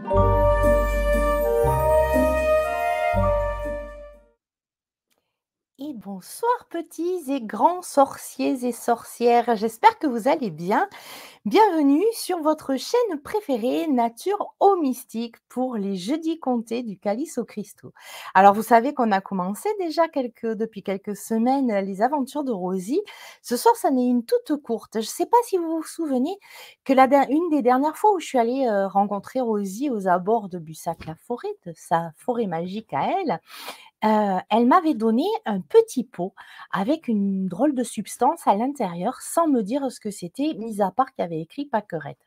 Et bonsoir petits et grands sorciers et sorcières, j'espère que vous allez bien. Bienvenue sur votre chaîne préférée Nature au Mystique pour les jeudis comptés du Calice au Christo. Alors vous savez qu'on a commencé déjà depuis quelques semaines les aventures de Rosie. Ce soir, ça n'est une toute courte. Je ne sais pas si vous vous souvenez que une des dernières fois où je suis allée rencontrer Rosie aux abords de Bussac-la-Forêt, de sa forêt magique à elle, elle m'avait donné un petit pot avec une drôle de substance à l'intérieur, sans me dire ce que c'était, mis à part qu'il y avait écrit Pâquerette.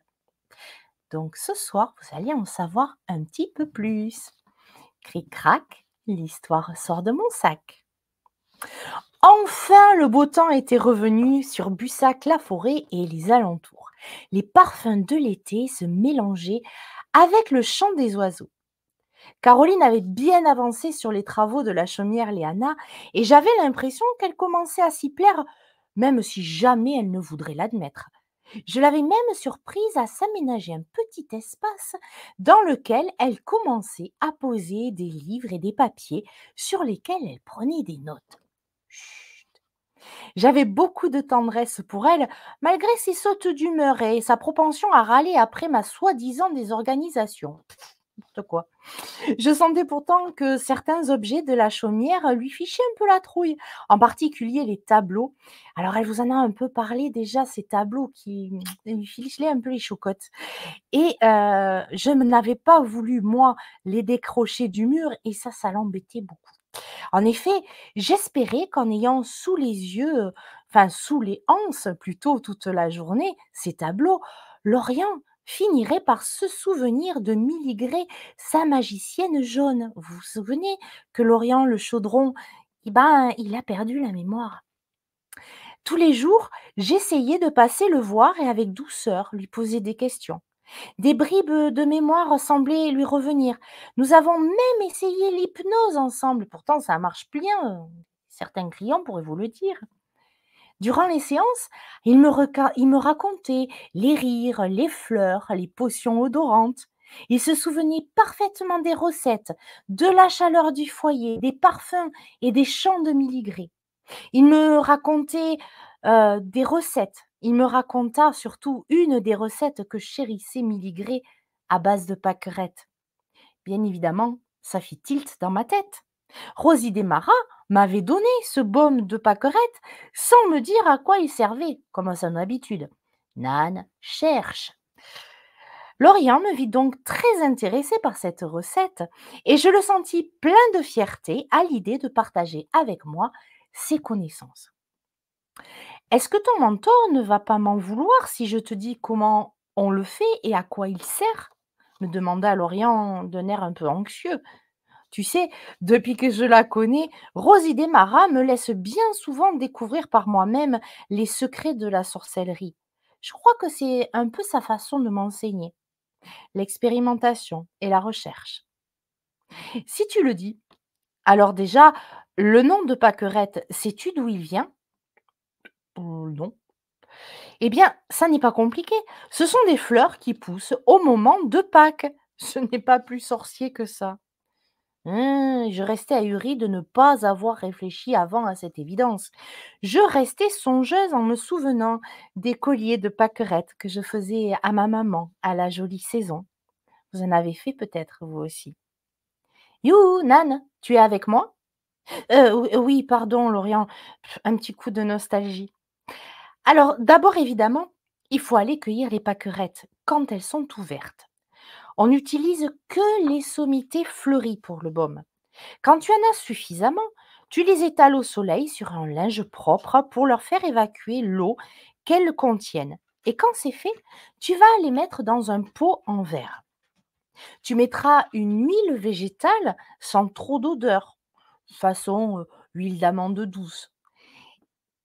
Donc ce soir, vous allez en savoir un petit peu plus. Cric-crac, l'histoire sort de mon sac. Enfin, le beau temps était revenu sur Bussac-la-Forêt et les alentours. Les parfums de l'été se mélangeaient avec le chant des oiseaux. Caroline avait bien avancé sur les travaux de la chaumière Léana et j'avais l'impression qu'elle commençait à s'y plaire, même si jamais elle ne voudrait l'admettre. Je l'avais même surprise à s'aménager un petit espace dans lequel elle commençait à poser des livres et des papiers sur lesquels elle prenait des notes. Chut. J'avais beaucoup de tendresse pour elle, malgré ses sautes d'humeur et sa propension à râler après ma soi-disant désorganisation. N'importe quoi. Je sentais pourtant que certains objets de la chaumière lui fichaient un peu la trouille, en particulier les tableaux. Alors elle vous en a un peu parlé déjà, ces tableaux qui lui fichaient un peu les chocottes. Et je n'avais pas voulu, moi, les décrocher du mur et ça l'embêtait beaucoup. En effet, j'espérais qu'en ayant sous les yeux, enfin sous les anses plutôt toute la journée, ces tableaux, Lorient finirait par se souvenir de Miligré, sa magicienne jaune. Vous vous souvenez que Lorient, le chaudron, eh ben, il a perdu la mémoire. Tous les jours, j'essayais de passer le voir et avec douceur lui poser des questions. Des bribes de mémoire semblaient lui revenir. Nous avons même essayé l'hypnose ensemble, pourtant ça marche bien, certains clients pourraient vous le dire. Durant les séances, il me racontait les rires, les fleurs, les potions odorantes. Il se souvenait parfaitement des recettes, de la chaleur du foyer, des parfums et des chants de Miligré. Il me racontait, des recettes. Il me raconta surtout une des recettes que chérissait Miligré à base de pâquerettes. Bien évidemment, ça fit tilt dans ma tête. Rosie Desmarais m'avait donné ce baume de pâquerettes sans me dire à quoi il servait, comme à son habitude. Nan cherche. Lorient me vit donc très intéressé par cette recette et je le sentis plein de fierté à l'idée de partager avec moi ses connaissances. Est-ce que ton mentor ne va pas m'en vouloir si je te dis comment on le fait et à quoi il sert? Me demanda Lorient d'un air un peu anxieux. Tu sais, depuis que je la connais, Rosie Desmarais me laisse bien souvent découvrir par moi-même les secrets de la sorcellerie. Je crois que c'est un peu sa façon de m'enseigner, l'expérimentation et la recherche. Si tu le dis, alors déjà, le nom de Pâquerette, sais-tu d'où il vient? Non. Eh bien, ça n'est pas compliqué. Ce sont des fleurs qui poussent au moment de Pâques. Ce n'est pas plus sorcier que ça. Je restais ahurie de ne pas avoir réfléchi avant à cette évidence. Je restais songeuse en me souvenant des colliers de pâquerettes que je faisais à ma maman à la jolie saison. Vous en avez fait peut-être, vous aussi. You, Nan, tu es avec moi? Oui, pardon, Lorient, un petit coup de nostalgie. Alors, d'abord, évidemment, il faut aller cueillir les pâquerettes quand elles sont ouvertes. On n'utilise que les sommités fleuries pour le baume. Quand tu en as suffisamment, tu les étales au soleil sur un linge propre pour leur faire évacuer l'eau qu'elles contiennent. Et quand c'est fait, tu vas les mettre dans un pot en verre. Tu mettras une huile végétale sans trop d'odeur, façon huile d'amande douce.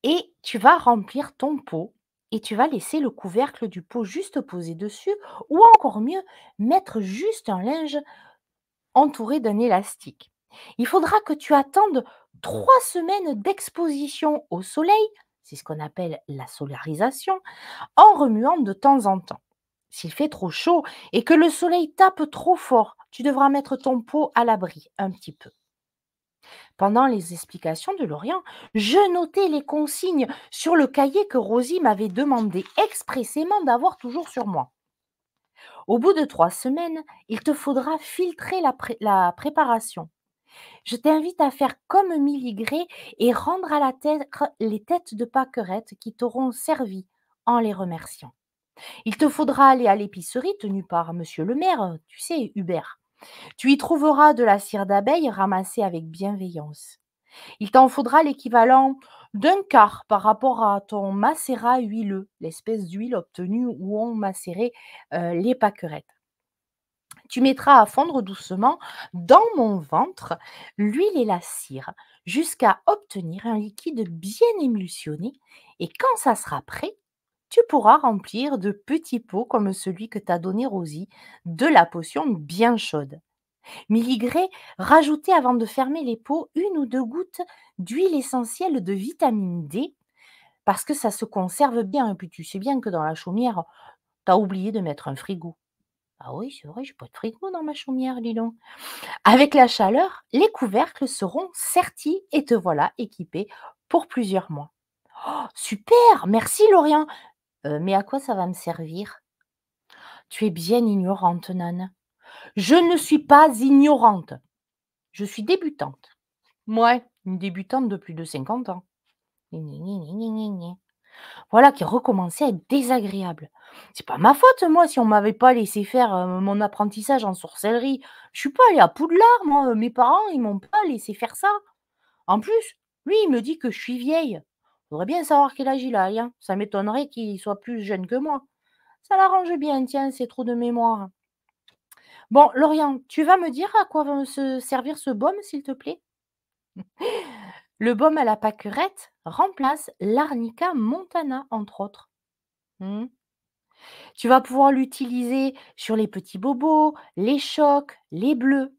Et tu vas remplir ton pot et tu vas laisser le couvercle du pot juste posé dessus ou encore mieux, mettre juste un linge entouré d'un élastique. Il faudra que tu attendes 3 semaines d'exposition au soleil, c'est ce qu'on appelle la solarisation, en remuant de temps en temps. S'il fait trop chaud et que le soleil tape trop fort, tu devras mettre ton pot à l'abri un petit peu. Pendant les explications de Lorient, je notais les consignes sur le cahier que Rosie m'avait demandé expressément d'avoir toujours sur moi. Au bout de 3 semaines, il te faudra filtrer la préparation. Je t'invite à faire comme Miligré et rendre à la terre les têtes de pâquerettes qui t'auront servi en les remerciant. Il te faudra aller à l'épicerie tenue par monsieur le maire, tu sais, Hubert. Tu y trouveras de la cire d'abeille ramassée avec bienveillance. Il t'en faudra l'équivalent d'un quart par rapport à ton macérat huileux, l'espèce d'huile obtenue où on macérait les pâquerettes. Tu mettras à fondre doucement dans mon ventre l'huile et la cire jusqu'à obtenir un liquide bien émulsionné et quand ça sera prêt, tu pourras remplir de petits pots comme celui que t'a donné Rosie de la potion bien chaude. Miligré, rajoutez avant de fermer les pots 1 ou 2 gouttes d'huile essentielle de vitamine D parce que ça se conserve bien. Et puis tu sais bien que dans la chaumière, tu as oublié de mettre un frigo. Ah oui, c'est vrai, j'ai pas de frigo dans ma chaumière, dis donc. Avec la chaleur, les couvercles seront sertis et te voilà équipé pour plusieurs mois. Oh, super, merci Lorient. Mais à quoi ça va me servir? Tu es bien ignorante, Nan. Je ne suis pas ignorante. Je suis débutante. Mouais, une débutante de plus de 50 ans. Gni, gni, gni, gni, gni, gni. Voilà qui recommençait à être désagréable. C'est pas ma faute, moi, si on m'avait pas laissé faire, mon apprentissage en sorcellerie. Je suis pas allée à Poudlard, moi, mes parents, ils m'ont pas laissé faire ça. En plus, lui, il me dit que je suis vieille. Faudrait bien savoir quel âge il a, hein. Ça m'étonnerait qu'il soit plus jeune que moi. Ça l'arrange bien, tiens, ces trous de mémoire. Bon, Lorient, tu vas me dire à quoi va se servir ce baume, s'il te plaît? Le baume à la pâquerette remplace l'Arnica montana, entre autres. Mmh. Tu vas pouvoir l'utiliser sur les petits bobos, les chocs, les bleus.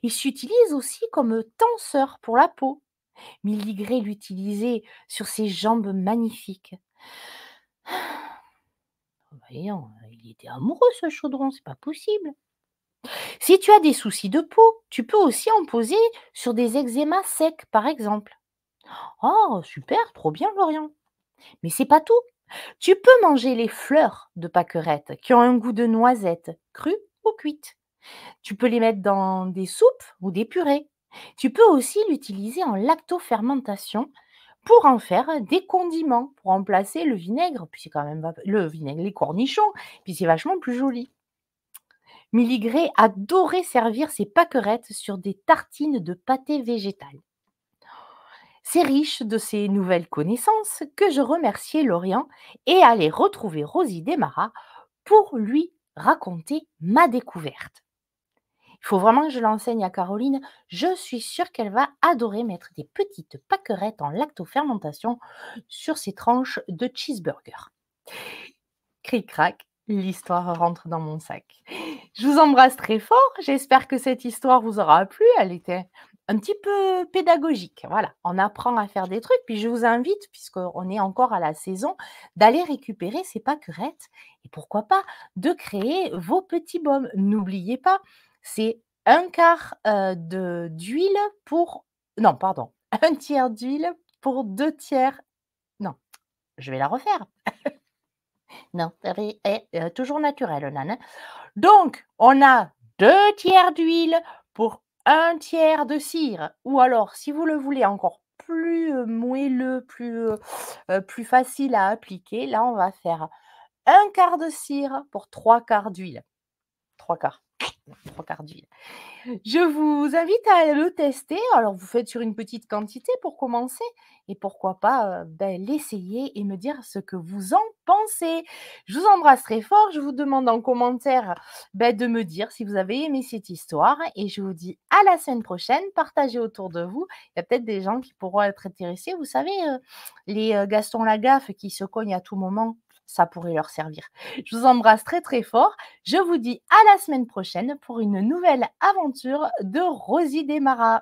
Il s'utilise aussi comme tenseur pour la peau. Miligré l'utilisait sur ses jambes magnifiques. Voyons, il était amoureux ce chaudron, c'est pas possible. Si tu as des soucis de peau, tu peux aussi en poser sur des eczémas secs, par exemple. Oh, super, trop bien, Lorient. Mais c'est pas tout. Tu peux manger les fleurs de pâquerette qui ont un goût de noisette, crue ou cuite. Tu peux les mettre dans des soupes ou des purées. Tu peux aussi l'utiliser en lactofermentation pour en faire des condiments, pour remplacer le vinaigre, puis c'est quand même le vinaigre, les cornichons, puis c'est vachement plus joli. Miligré adorait servir ses pâquerettes sur des tartines de pâté végétal. C'est riche de ces nouvelles connaissances que je remerciais Lorient et allais retrouver Rosie Desmarais pour lui raconter ma découverte. Il faut vraiment que je l'enseigne à Caroline. Je suis sûre qu'elle va adorer mettre des petites pâquerettes en lactofermentation sur ses tranches de cheeseburger. Cric-crac, l'histoire rentre dans mon sac. Je vous embrasse très fort. J'espère que cette histoire vous aura plu. Elle était un petit peu pédagogique. Voilà, on apprend à faire des trucs. Puis je vous invite, puisqu'on est encore à la saison, d'aller récupérer ces pâquerettes et pourquoi pas de créer vos petits baumes. N'oubliez pas, c'est un quart d'huile pour... Non, pardon. Un tiers d'huile pour 2 tiers... Non, je vais la refaire. Non, toujours naturel, Nan, hein. Donc, on a 2 tiers d'huile pour 1 tiers de cire ou alors, si vous le voulez encore plus, moelleux, plus facile à appliquer, là, on va faire un quart de cire pour 3 quarts d'huile. 3 quarts, 3 quarts d'huile. Je vous invite à le tester. Alors, vous faites sur une petite quantité pour commencer et pourquoi pas, l'essayer et me dire ce que vous en pensez. Je vous embrasse très fort. Je vous demande en commentaire, de me dire si vous avez aimé cette histoire et je vous dis à la semaine prochaine. Partagez autour de vous. Il y a peut-être des gens qui pourront être intéressés. Vous savez, les, Gaston Lagaffe qui se cognent à tout moment, ça pourrait leur servir. Je vous embrasse très, très fort. Je vous dis à la semaine prochaine pour une nouvelle aventure de Rosie Desmarais.